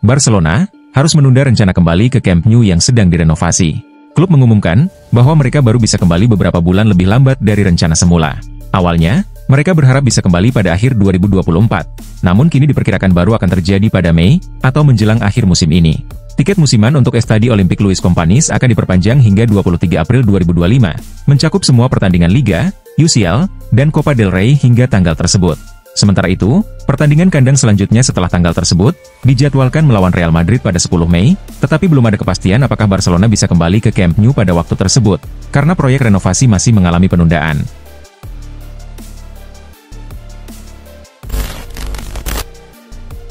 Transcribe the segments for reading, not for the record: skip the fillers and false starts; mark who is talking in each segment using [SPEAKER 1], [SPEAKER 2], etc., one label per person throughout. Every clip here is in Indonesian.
[SPEAKER 1] Barcelona harus menunda rencana kembali ke Camp Nou yang sedang direnovasi. Klub mengumumkan bahwa mereka baru bisa kembali beberapa bulan lebih lambat dari rencana semula. Awalnya, mereka berharap bisa kembali pada akhir 2024, namun kini diperkirakan baru akan terjadi pada Mei atau menjelang akhir musim ini. Tiket musiman untuk Estadi Olympique Louis Companys akan diperpanjang hingga 23 April 2025, mencakup semua pertandingan Liga, UCL, dan Copa del Rey hingga tanggal tersebut. Sementara itu, pertandingan kandang selanjutnya setelah tanggal tersebut, dijadwalkan melawan Real Madrid pada 10 Mei, tetapi belum ada kepastian apakah Barcelona bisa kembali ke Camp Nou pada waktu tersebut, karena proyek renovasi masih mengalami penundaan.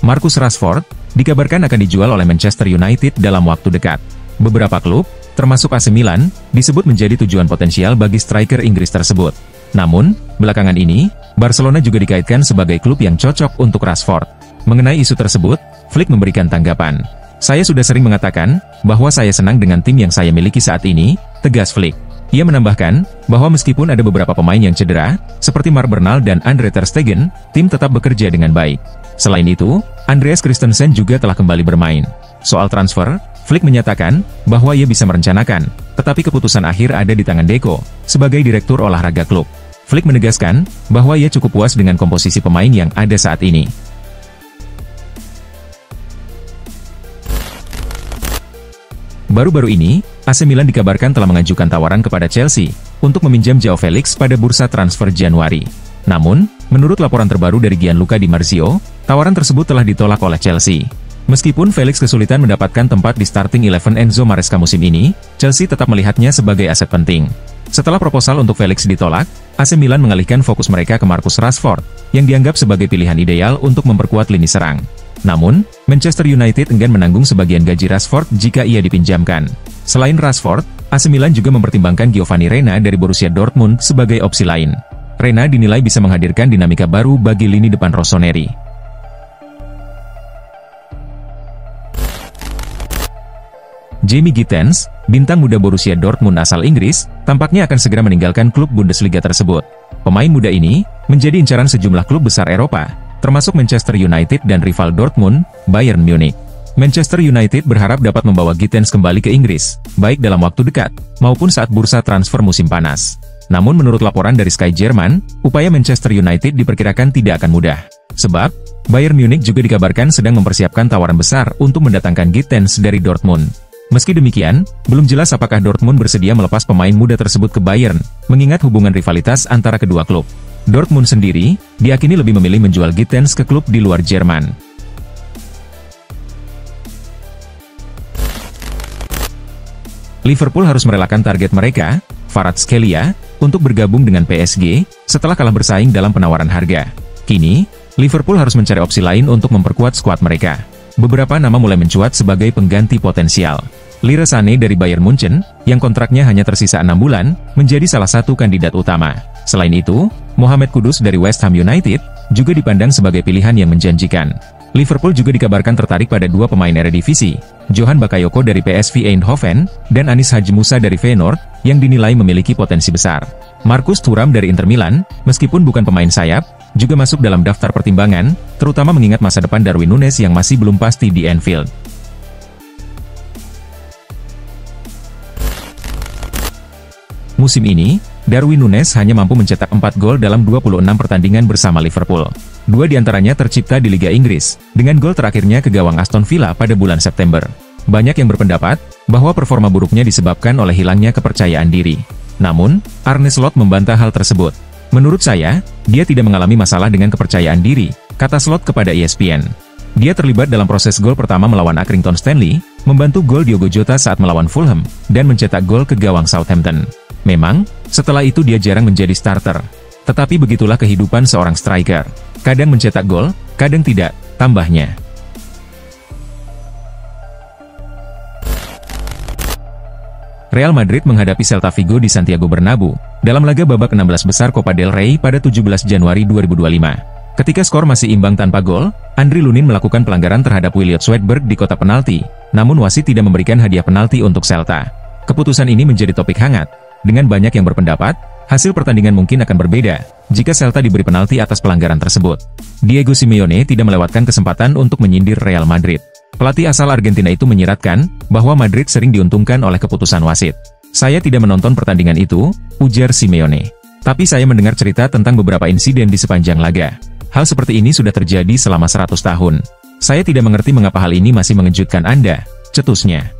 [SPEAKER 1] Marcus Rashford dikabarkan akan dijual oleh Manchester United dalam waktu dekat. Beberapa klub, termasuk AC Milan, disebut menjadi tujuan potensial bagi striker Inggris tersebut. Namun, belakangan ini, Barcelona juga dikaitkan sebagai klub yang cocok untuk Rashford. Mengenai isu tersebut, Flick memberikan tanggapan. "Saya sudah sering mengatakan bahwa saya senang dengan tim yang saya miliki saat ini," tegas Flick. Ia menambahkan bahwa meskipun ada beberapa pemain yang cedera, seperti Marc Bernal dan Andre ter Stegen, tim tetap bekerja dengan baik. Selain itu, Andreas Christensen juga telah kembali bermain. Soal transfer, Flick menyatakan bahwa ia bisa merencanakan, tetapi keputusan akhir ada di tangan Deco sebagai direktur olahraga klub. Flick menegaskan bahwa ia cukup puas dengan komposisi pemain yang ada saat ini. Baru-baru ini, AC Milan dikabarkan telah mengajukan tawaran kepada Chelsea untuk meminjam Joao Felix pada bursa transfer Januari. Namun, menurut laporan terbaru dari Gianluca Di Marzio, tawaran tersebut telah ditolak oleh Chelsea. Meskipun Felix kesulitan mendapatkan tempat di starting 11 Enzo Maresca musim ini, Chelsea tetap melihatnya sebagai aset penting. Setelah proposal untuk Felix ditolak, AC Milan mengalihkan fokus mereka ke Marcus Rashford, yang dianggap sebagai pilihan ideal untuk memperkuat lini serang. Namun, Manchester United enggan menanggung sebagian gaji Rashford jika ia dipinjamkan. Selain Rashford, AC Milan juga mempertimbangkan Giovanni Reina dari Borussia Dortmund sebagai opsi lain. Reina dinilai bisa menghadirkan dinamika baru bagi lini depan Rossoneri. Jamie Gittens, bintang muda Borussia Dortmund asal Inggris, tampaknya akan segera meninggalkan klub Bundesliga tersebut. Pemain muda ini menjadi incaran sejumlah klub besar Eropa, termasuk Manchester United dan rival Dortmund, Bayern Munich. Manchester United berharap dapat membawa Gittens kembali ke Inggris, baik dalam waktu dekat, maupun saat bursa transfer musim panas. Namun menurut laporan dari Sky Jerman, upaya Manchester United diperkirakan tidak akan mudah. Sebab, Bayern Munich juga dikabarkan sedang mempersiapkan tawaran besar untuk mendatangkan Gittens dari Dortmund. Meski demikian, belum jelas apakah Dortmund bersedia melepas pemain muda tersebut ke Bayern, mengingat hubungan rivalitas antara kedua klub. Dortmund sendiri, diyakini lebih memilih menjual Gittens ke klub di luar Jerman. Liverpool harus merelakan target mereka, Kvaratskhelia, untuk bergabung dengan PSG, setelah kalah bersaing dalam penawaran harga. Kini, Liverpool harus mencari opsi lain untuk memperkuat skuad mereka. Beberapa nama mulai mencuat sebagai pengganti potensial. Leroy Sané dari Bayern Munchen, yang kontraknya hanya tersisa 6 bulan, menjadi salah satu kandidat utama. Selain itu, Mohamed Kudus dari West Ham United, juga dipandang sebagai pilihan yang menjanjikan. Liverpool juga dikabarkan tertarik pada dua pemain Eredivisie, Johan Bakayoko dari PSV Eindhoven, dan Anis Haji Musa dari Feyenoord, yang dinilai memiliki potensi besar. Marcus Thuram dari Inter Milan, meskipun bukan pemain sayap, juga masuk dalam daftar pertimbangan, terutama mengingat masa depan Darwin Núñez yang masih belum pasti di Anfield. Musim ini, Darwin Núñez hanya mampu mencetak 4 gol dalam 26 pertandingan bersama Liverpool. 2 diantaranya tercipta di Liga Inggris, dengan gol terakhirnya ke gawang Aston Villa pada bulan September. Banyak yang berpendapat bahwa performa buruknya disebabkan oleh hilangnya kepercayaan diri. Namun, Arne Slot membantah hal tersebut. "Menurut saya, dia tidak mengalami masalah dengan kepercayaan diri," kata Slot kepada ESPN. Dia terlibat dalam proses gol pertama melawan Accrington Stanley, membantu gol Diogo Jota saat melawan Fulham, dan mencetak gol ke gawang Southampton. Memang, setelah itu dia jarang menjadi starter. Tetapi begitulah kehidupan seorang striker. Kadang mencetak gol, kadang tidak, tambahnya. Real Madrid menghadapi Celta Vigo di Santiago Bernabeu, dalam laga babak 16 besar Copa del Rey pada 17 Januari 2025. Ketika skor masih imbang tanpa gol, Andriy Lunin melakukan pelanggaran terhadap Williot Swedberg di kotak penalti, namun wasit tidak memberikan hadiah penalti untuk Celta. Keputusan ini menjadi topik hangat, dengan banyak yang berpendapat, hasil pertandingan mungkin akan berbeda, jika Celta diberi penalti atas pelanggaran tersebut. Diego Simeone tidak melewatkan kesempatan untuk menyindir Real Madrid. Pelatih asal Argentina itu menyiratkan bahwa Madrid sering diuntungkan oleh keputusan wasit. "Saya tidak menonton pertandingan itu," ujar Simeone. "Tapi saya mendengar cerita tentang beberapa insiden di sepanjang laga. Hal seperti ini sudah terjadi selama 100 tahun. Saya tidak mengerti mengapa hal ini masih mengejutkan Anda," cetusnya.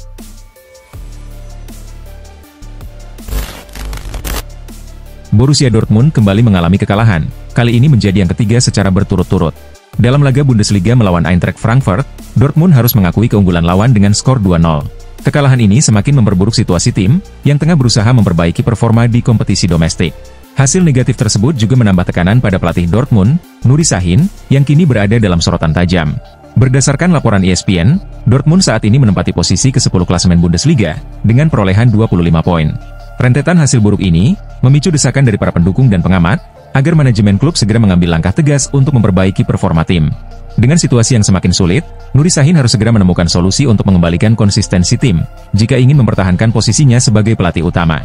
[SPEAKER 1] Borussia Dortmund kembali mengalami kekalahan, kali ini menjadi yang ketiga secara berturut-turut. Dalam laga Bundesliga melawan Eintracht Frankfurt, Dortmund harus mengakui keunggulan lawan dengan skor 2-0. Kekalahan ini semakin memperburuk situasi tim, yang tengah berusaha memperbaiki performa di kompetisi domestik. Hasil negatif tersebut juga menambah tekanan pada pelatih Dortmund, Nuri Sahin, yang kini berada dalam sorotan tajam. Berdasarkan laporan ESPN, Dortmund saat ini menempati posisi ke-10 klasemen Bundesliga, dengan perolehan 25 poin. Rentetan hasil buruk ini, memicu desakan dari para pendukung dan pengamat, agar manajemen klub segera mengambil langkah tegas untuk memperbaiki performa tim. Dengan situasi yang semakin sulit, Nuri Sahin harus segera menemukan solusi untuk mengembalikan konsistensi tim, jika ingin mempertahankan posisinya sebagai pelatih utama.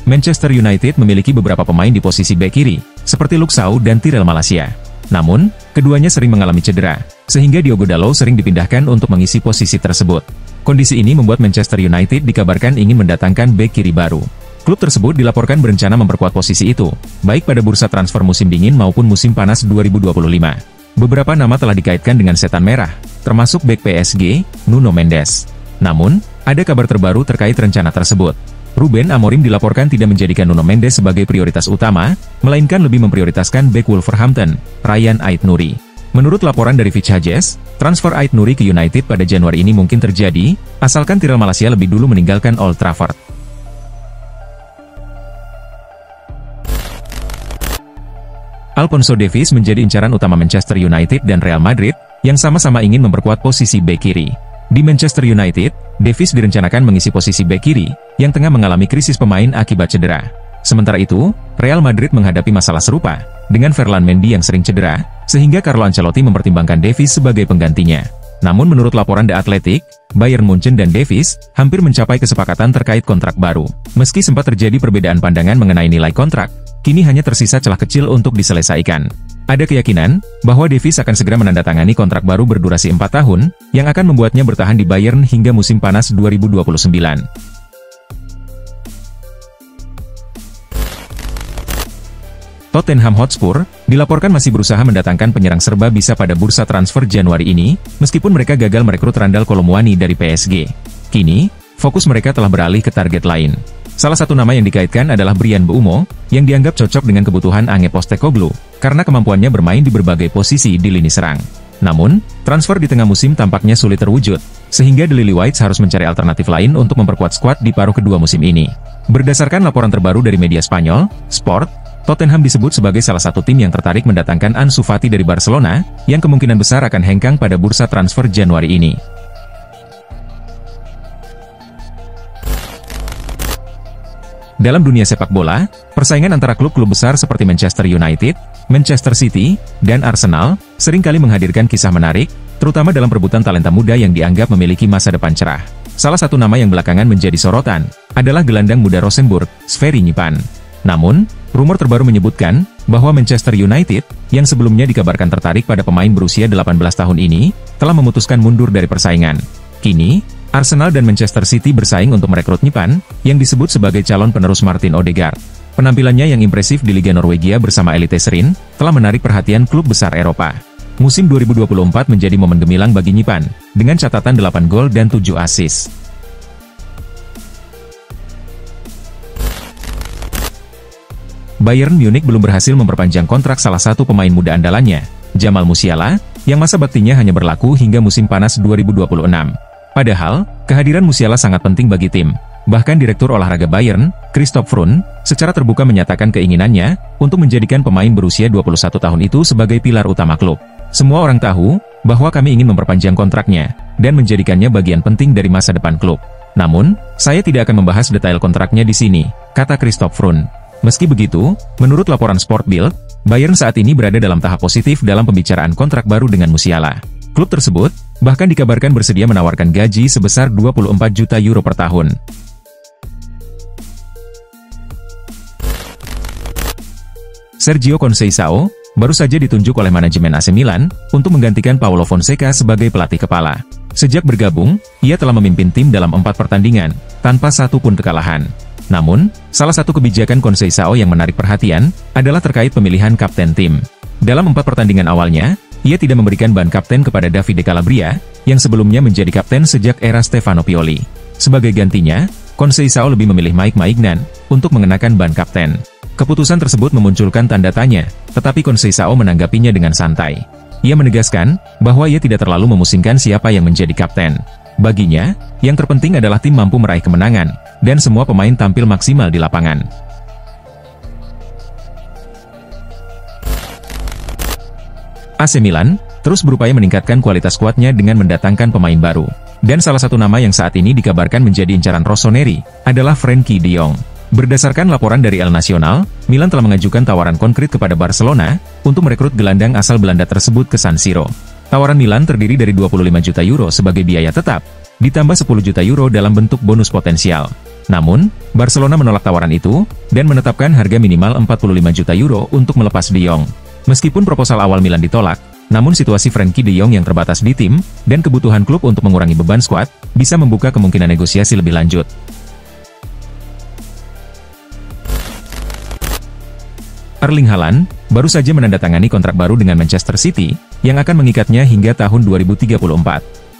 [SPEAKER 1] Manchester United memiliki beberapa pemain di posisi bek kiri, seperti Luke Shaw dan Tyrell Malacia. Namun, keduanya sering mengalami cedera, sehingga Diogo Dalot sering dipindahkan untuk mengisi posisi tersebut. Kondisi ini membuat Manchester United dikabarkan ingin mendatangkan bek kiri baru. Klub tersebut dilaporkan berencana memperkuat posisi itu, baik pada bursa transfer musim dingin maupun musim panas 2025. Beberapa nama telah dikaitkan dengan setan merah, termasuk bek PSG, Nuno Mendes. Namun, ada kabar terbaru terkait rencana tersebut. Ruben Amorim dilaporkan tidak menjadikan Nuno Mendes sebagai prioritas utama, melainkan lebih memprioritaskan bek Wolverhampton, Ryan Ait-Nouri. Menurut laporan dari Fitch Hughes, transfer Ait-Nouri ke United pada Januari ini mungkin terjadi, asalkan Tyrell Malacia lebih dulu meninggalkan Old Trafford. Alphonso Davies menjadi incaran utama Manchester United dan Real Madrid, yang sama-sama ingin memperkuat posisi bek kiri. Di Manchester United, Davies direncanakan mengisi posisi bek kiri, yang tengah mengalami krisis pemain akibat cedera. Sementara itu, Real Madrid menghadapi masalah serupa, dengan Ferland Mendy yang sering cedera, sehingga Carlo Ancelotti mempertimbangkan Davies sebagai penggantinya. Namun menurut laporan The Athletic, Bayern Munchen dan Davies hampir mencapai kesepakatan terkait kontrak baru. Meski sempat terjadi perbedaan pandangan mengenai nilai kontrak, kini hanya tersisa celah kecil untuk diselesaikan. Ada keyakinan bahwa Davies akan segera menandatangani kontrak baru berdurasi 4 tahun, yang akan membuatnya bertahan di Bayern hingga musim panas 2029. Tottenham Hotspur dilaporkan masih berusaha mendatangkan penyerang serba bisa pada bursa transfer Januari ini, meskipun mereka gagal merekrut Randal Kolomuani dari PSG. Kini, fokus mereka telah beralih ke target lain. Salah satu nama yang dikaitkan adalah Bryan Mbeumo, yang dianggap cocok dengan kebutuhan Ange Postecoglou, karena kemampuannya bermain di berbagai posisi di lini serang. Namun, transfer di tengah musim tampaknya sulit terwujud, sehingga The Lily-Whites harus mencari alternatif lain untuk memperkuat skuad di paruh kedua musim ini. Berdasarkan laporan terbaru dari media Spanyol, Sport, Tottenham disebut sebagai salah satu tim yang tertarik mendatangkan Ansu Fati dari Barcelona, yang kemungkinan besar akan hengkang pada bursa transfer Januari ini. Dalam dunia sepak bola, persaingan antara klub-klub besar seperti Manchester United, Manchester City, dan Arsenal seringkali menghadirkan kisah menarik, terutama dalam perebutan talenta muda yang dianggap memiliki masa depan cerah. Salah satu nama yang belakangan menjadi sorotan adalah gelandang muda Rosenborg, Sverri Nypan. Namun, rumor terbaru menyebutkan bahwa Manchester United, yang sebelumnya dikabarkan tertarik pada pemain berusia 18 tahun ini, telah memutuskan mundur dari persaingan. Kini, Arsenal dan Manchester City bersaing untuk merekrut Nypan, yang disebut sebagai calon penerus Martin Odegaard. Penampilannya yang impresif di Liga Norwegia bersama Eliteserien, telah menarik perhatian klub besar Eropa. Musim 2024 menjadi momen gemilang bagi Nypan, dengan catatan 8 gol dan 7 assist. Bayern Munich belum berhasil memperpanjang kontrak salah satu pemain muda andalannya, Jamal Musiala, yang masa baktinya hanya berlaku hingga musim panas 2026. Padahal, kehadiran Musiala sangat penting bagi tim. Bahkan Direktur Olahraga Bayern, Christoph Fruhn, secara terbuka menyatakan keinginannya untuk menjadikan pemain berusia 21 tahun itu sebagai pilar utama klub. Semua orang tahu bahwa kami ingin memperpanjang kontraknya dan menjadikannya bagian penting dari masa depan klub. Namun, saya tidak akan membahas detail kontraknya di sini, kata Christoph Fruhn. Meski begitu, menurut laporan Sport Bild, Bayern saat ini berada dalam tahap positif dalam pembicaraan kontrak baru dengan Musiala. Klub tersebut bahkan dikabarkan bersedia menawarkan gaji sebesar 24 juta euro per tahun. Sergio Conceição baru saja ditunjuk oleh manajemen AC Milan untuk menggantikan Paulo Fonseca sebagai pelatih kepala. Sejak bergabung, ia telah memimpin tim dalam 4 pertandingan, tanpa satu pun kekalahan. Namun, salah satu kebijakan Conceição yang menarik perhatian adalah terkait pemilihan kapten tim. Dalam 4 pertandingan awalnya, ia tidak memberikan ban kapten kepada Davide Calabria, yang sebelumnya menjadi kapten sejak era Stefano Pioli. Sebagai gantinya, Conceição lebih memilih Mike Maignan untuk mengenakan ban kapten. Keputusan tersebut memunculkan tanda tanya, tetapi Conceição menanggapinya dengan santai. Ia menegaskan bahwa ia tidak terlalu memusingkan siapa yang menjadi kapten. Baginya, yang terpenting adalah tim mampu meraih kemenangan, dan semua pemain tampil maksimal di lapangan. AC Milan terus berupaya meningkatkan kualitas skuadnya dengan mendatangkan pemain baru. Dan salah satu nama yang saat ini dikabarkan menjadi incaran Rossoneri adalah Frenkie de Jong. Berdasarkan laporan dari El Nacional, Milan telah mengajukan tawaran konkret kepada Barcelona untuk merekrut gelandang asal Belanda tersebut ke San Siro. Tawaran Milan terdiri dari 25 juta euro sebagai biaya tetap, ditambah 10 juta euro dalam bentuk bonus potensial. Namun, Barcelona menolak tawaran itu, dan menetapkan harga minimal 45 juta euro untuk melepas de Jong. Meskipun proposal awal Milan ditolak, namun situasi Frenkie de Jong yang terbatas di tim, dan kebutuhan klub untuk mengurangi beban skuad, bisa membuka kemungkinan negosiasi lebih lanjut. Erling Haaland baru saja menandatangani kontrak baru dengan Manchester City, yang akan mengikatnya hingga tahun 2034.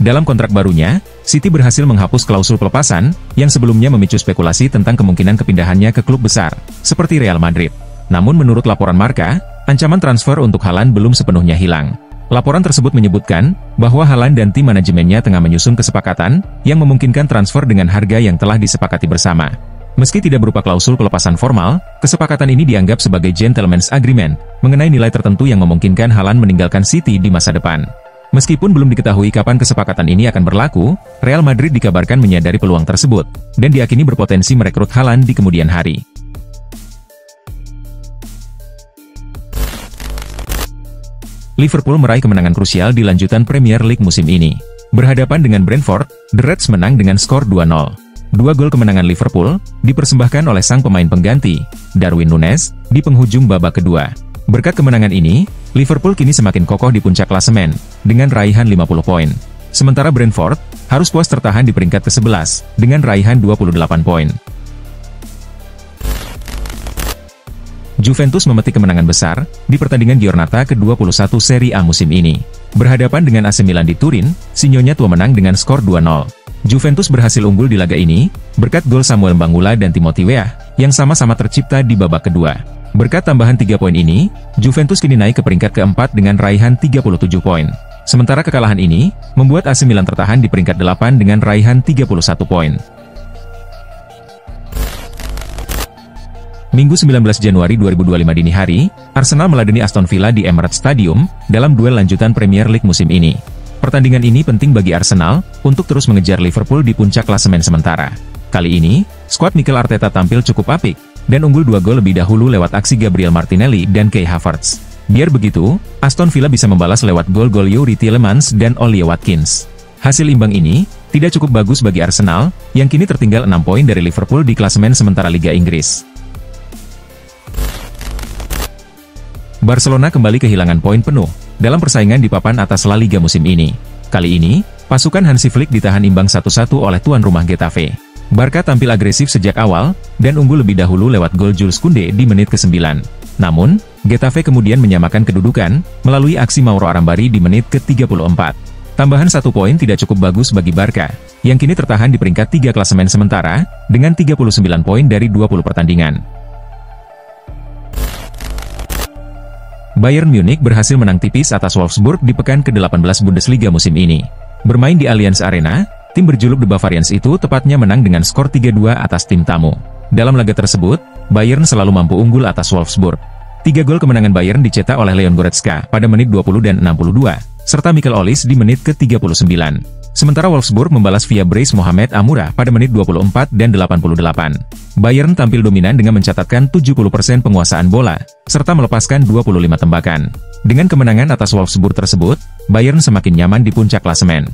[SPEAKER 1] Dalam kontrak barunya, City berhasil menghapus klausul pelepasan, yang sebelumnya memicu spekulasi tentang kemungkinan kepindahannya ke klub besar, seperti Real Madrid. Namun menurut laporan Marca, ancaman transfer untuk Haaland belum sepenuhnya hilang. Laporan tersebut menyebutkan, bahwa Haaland dan tim manajemennya tengah menyusun kesepakatan, yang memungkinkan transfer dengan harga yang telah disepakati bersama. Meski tidak berupa klausul pelepasan formal, kesepakatan ini dianggap sebagai gentleman's agreement, mengenai nilai tertentu yang memungkinkan Haaland meninggalkan City di masa depan. Meskipun belum diketahui kapan kesepakatan ini akan berlaku, Real Madrid dikabarkan menyadari peluang tersebut, dan diyakini berpotensi merekrut Haaland di kemudian hari. Liverpool meraih kemenangan krusial di lanjutan Premier League musim ini. Berhadapan dengan Brentford, The Reds menang dengan skor 2-0. 2 gol kemenangan Liverpool dipersembahkan oleh sang pemain pengganti, Darwin Núñez, di penghujung babak kedua. Berkat kemenangan ini, Liverpool kini semakin kokoh di puncak klasemen, dengan raihan 50 poin. Sementara Brentford harus puas tertahan di peringkat ke-11, dengan raihan 28 poin. Juventus memetik kemenangan besar di pertandingan Giornata ke-21 Serie A musim ini. Berhadapan dengan AC Milan di Turin, Sinyonya tua menang dengan skor 2-0. Juventus berhasil unggul di laga ini, berkat gol Samuel Mbangula dan Timothy Weah, yang sama-sama tercipta di babak kedua. Berkat tambahan 3 poin ini, Juventus kini naik ke peringkat keempat dengan raihan 37 poin. Sementara kekalahan ini, membuat AC Milan tertahan di peringkat 8 dengan raihan 31 poin. Minggu 19 Januari 2025 dini hari, Arsenal meladeni Aston Villa di Emirates Stadium, dalam duel lanjutan Premier League musim ini. Pertandingan ini penting bagi Arsenal, untuk terus mengejar Liverpool di puncak klasemen sementara. Kali ini, skuad Mikel Arteta tampil cukup apik, dan unggul 2 gol lebih dahulu lewat aksi Gabriel Martinelli dan Kai Havertz. Biar begitu, Aston Villa bisa membalas lewat gol-gol Youri Tielemans dan Ollie Watkins. Hasil imbang ini, tidak cukup bagus bagi Arsenal, yang kini tertinggal 6 poin dari Liverpool di klasemen sementara Liga Inggris. Barcelona kembali kehilangan poin penuh dalam persaingan di papan atas La Liga musim ini. Kali ini, pasukan Hansi Flick ditahan imbang 1-1 oleh tuan rumah Getafe. Barca tampil agresif sejak awal, dan unggul lebih dahulu lewat gol Jules Koundé di menit ke-9. Namun, Getafe kemudian menyamakan kedudukan, melalui aksi Mauro Arambari di menit ke-34. Tambahan 1 poin tidak cukup bagus bagi Barca, yang kini tertahan di peringkat 3 klasemen sementara, dengan 39 poin dari 20 pertandingan. Bayern Munich berhasil menang tipis atas Wolfsburg di pekan ke-18 Bundesliga musim ini. Bermain di Allianz Arena, tim berjuluk The Bavarians itu tepatnya menang dengan skor 3-2 atas tim tamu. Dalam laga tersebut, Bayern selalu mampu unggul atas Wolfsburg. 3 gol kemenangan Bayern dicetak oleh Leon Goretzka pada menit 20 dan 62, serta Michael Olise di menit ke-39. Sementara Wolfsburg membalas via brace Mohamed Amoura pada menit 24 dan 88. Bayern tampil dominan dengan mencatatkan 70% penguasaan bola, serta melepaskan 25 tembakan. Dengan kemenangan atas Wolfsburg tersebut, Bayern semakin nyaman di puncak klasemen.